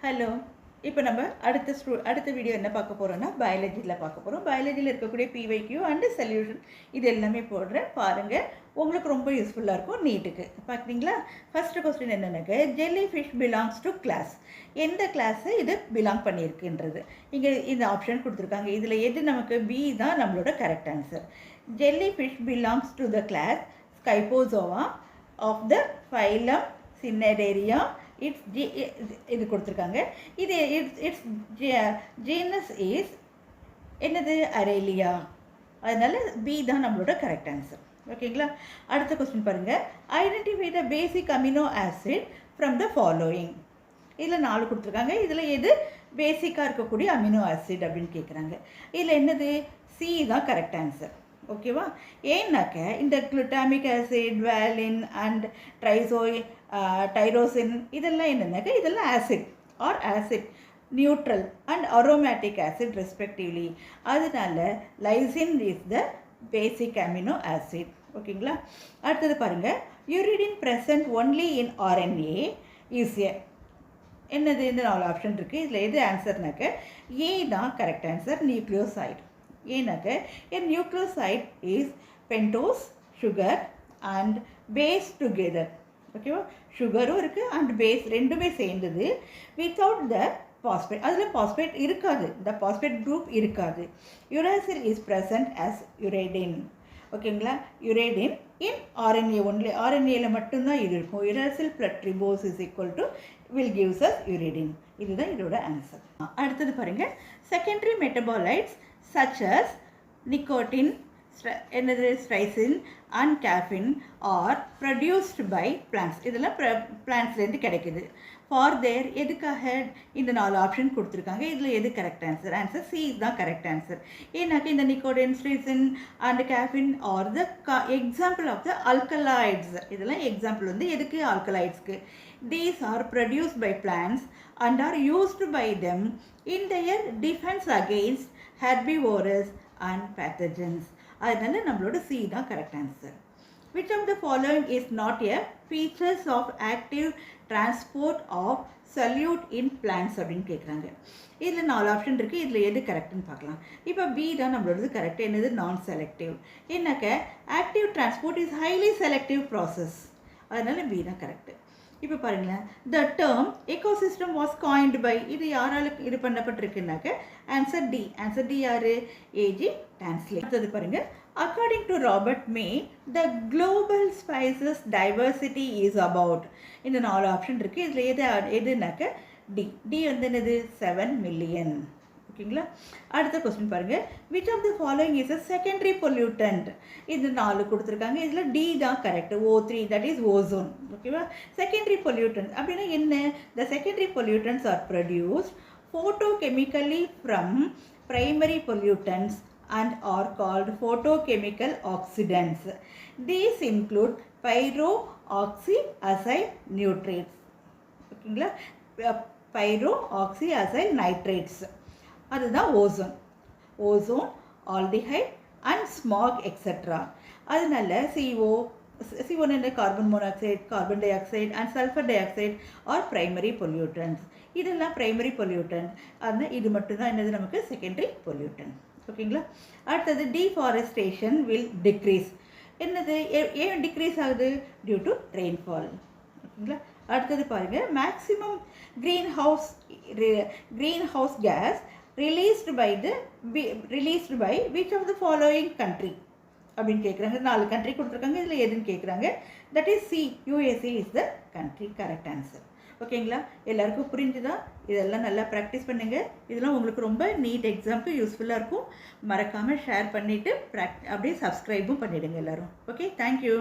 Hello. இப்போ நம்ம அடுத்த வீடியோ என்ன பார்க்க போகிறோம்னா பயாலஜியில் பார்க்க போகிறோம். பயாலஜியில் இருக்கக்கூடிய பிவைக்யூ அண்டு சொல்யூஷன் இது எல்லாமே போடுறேன் பாருங்கள். உங்களுக்கு ரொம்ப யூஸ்ஃபுல்லாக இருக்கும் நீட்டுக்கு. பார்க்குறீங்களா? ஃபஸ்ட்டு கொஸ்டின் என்னென்னாக்க jellyfish belongs to class. எந்த கிளாஸு இது பிலாங் பண்ணியிருக்குன்றது இங்கே இந்த ஆப்ஷன் கொடுத்துருக்காங்க. இதில் எது நமக்கு பி தான் நம்மளோட correct answer. Jellyfish belongs to the class Scyphozoa of the phylum Cnidaria. இது கொடுத்துருக்காங்க. இது இட்ஸ் ஜீனஸ் இஸ் என்னது அரேலியா. அதனால் பி தான் நம்மளோட கரெக்ட் ஆன்சர். ஓகேங்களா? அடுத்த கொஸ்டின் பாருங்கள். Identify the basic amino acid from the following. இதில் 4 கொடுத்துருக்காங்க. இதில் எது பேசிக்காக இருக்கக்கூடிய அமினோ ஆசிட் அப்படின்னு கேட்குறாங்க. இதில் என்னது சி தான் கரெக்ட் ஆன்சர். ஓகேவா? ஏன்னாக்க இந்த glutamic acid valine and tyrosine இதெல்லாம் என்னென்னாக்க இதெல்லாம் acid are acid neutral and aromatic acid respectively. அதனால lysine is the basic amino acid. ஓகேங்களா? அடுத்தது பாருங்கள். Uridine present only in RNA is a என்னது இந்த 4 ஆப்ஷன் இருக்குது. இதில் எது ஆன்சர்னாக்க ஏ தான் கரெக்ட் ஆன்சர். நியூக்ளியோசைட். ஏன்னாக்க a nucleoside is pentose sugar and base together. ஓகேவா? சுகரும் இருக்குது அண்ட் பேஸ் ரெண்டுமே சேர்ந்தது. வித்தவுட் த பாஸ்பேட் அதில் பாஸ்பேட் இருக்காது. இந்த பாஸ்பேட் குரூப் இருக்காது. Uracil is present as uridine. ஓகேங்களா? Uridine in RNA only. ஆர்என்ஏயில் மட்டும்தான் இது இருக்கும். Uracil plus ribose is equal to will gives us uridine. இதுதான் இதோட ஆன்சர். அடுத்தது பாருங்கள். Secondary metabolites such as nicotine, strychin and caffeine are produced by plants. இதெல்லாம் பிளான்ட்ஸ்லேருந்து கிடைக்குது. ஃபார் தேர் எதுக்காக இந்த 4 ஆப்ஷன் கொடுத்துருக்காங்க. இதில் எது கரெக்ட் ஆன்சர்? ஆன்சர் சி தான் கரெக்ட் ஆன்சர். ஏன்னாக்க இந்த nicotine, strychnine and caffeine are the example of the alkaloids. இதெல்லாம் எக்ஸாம்பிள் வந்து எதுக்கு? ஆல்கலாய்ட்ஸ்க்கு. These are produced by plants and are used by them in their defense against herbivores and pathogens. அதனால நம்மளோட C தான் correct answer. Which of the following is not a features of active transport of solute in plants அப்படின்னு கேட்குறாங்க. இதில் 4 option இருக்குது. இதில் எது கரெக்டுன்னு பார்க்கலாம். இப்போ பி தான் நம்மளோடது கரெக்ட். என்னது? Non selective. ஏன்னாக்க active transport is highly selective process. அதனால பி தான் கரெக்டு. இப்போ பாருங்களேன். The term ecosystem was coined by. இது யாரால இது பண்ணப்பட்டிருக்குனாக்க ஆன்சர் டி. ஆன்சர் டி யார்? A G Tansley. அடுத்தது பாருங்கள். According to Robert May the global species diversity is about. இந்த 4 ஆப்ஷன் இருக்குது. இதில் எதுனாக்க டி. டி வந்து என்னது? 7 மில்லியன். ஓகேங்களா? அடுத்த கொஸ்டின் பாருங்கள். Which of the following is a secondary pollutant. இது 4 கொடுத்துருக்காங்க. இதில் டி தான் correct. O3 that is ozone. ஓகேவா? செகண்டரி பொல்யூட்டன்ட் அப்படின்னா என்ன? The secondary pollutants are produced photochemically from primary pollutants and are called photochemical oxidants. These include pyroxyacyl nitrates. ஓகேங்களா? pyroxyacyl nitrates. அதுதான் ozone. Ozone, aldehyde and smog etcetera. அதனால CO என்ன? Carbon monoxide, carbon dioxide and sulphur dioxide are primary pollutants. இதெல்லாம் primary pollutant. அதனால் இது மட்டும்தான் என்னது நமக்கு செகண்டரி பொல்யூட்டன். ஓகேங்களா? அடுத்தது டீஃபாரஸ்டேஷன் வில் டிக்ரீஸ். என்னது? ஏன் டிக்ரீஸ் ஆகுது? Due to rainfall. ஓகேங்களா? அடுத்தது பாருங்கள். Maximum greenhouse gas released by which of the following country அப்படின்னு கேட்குறாங்க. 4 கண்ட்ரி கொடுத்துருக்காங்க. இதில் எதுன்னு கேட்குறாங்க. That is C. USA is the country. Correct answer. ஓகேங்களா? எல்லாருக்கும் புரிஞ்சுதா? இதெல்லாம் நல்லா ப்ராக்டிஸ் பண்ணுங்கள். இதெல்லாம் உங்களுக்கு ரொம்ப நீட் எக்ஸாமுக்கு யூஸ்ஃபுல்லாக இருக்கும். மறக்காமல் ஷேர் பண்ணிவிட்டு அப்படியே சப்ஸ்கிரைபும் பண்ணிவிடுங்க எல்லோரும். Okay, thank you.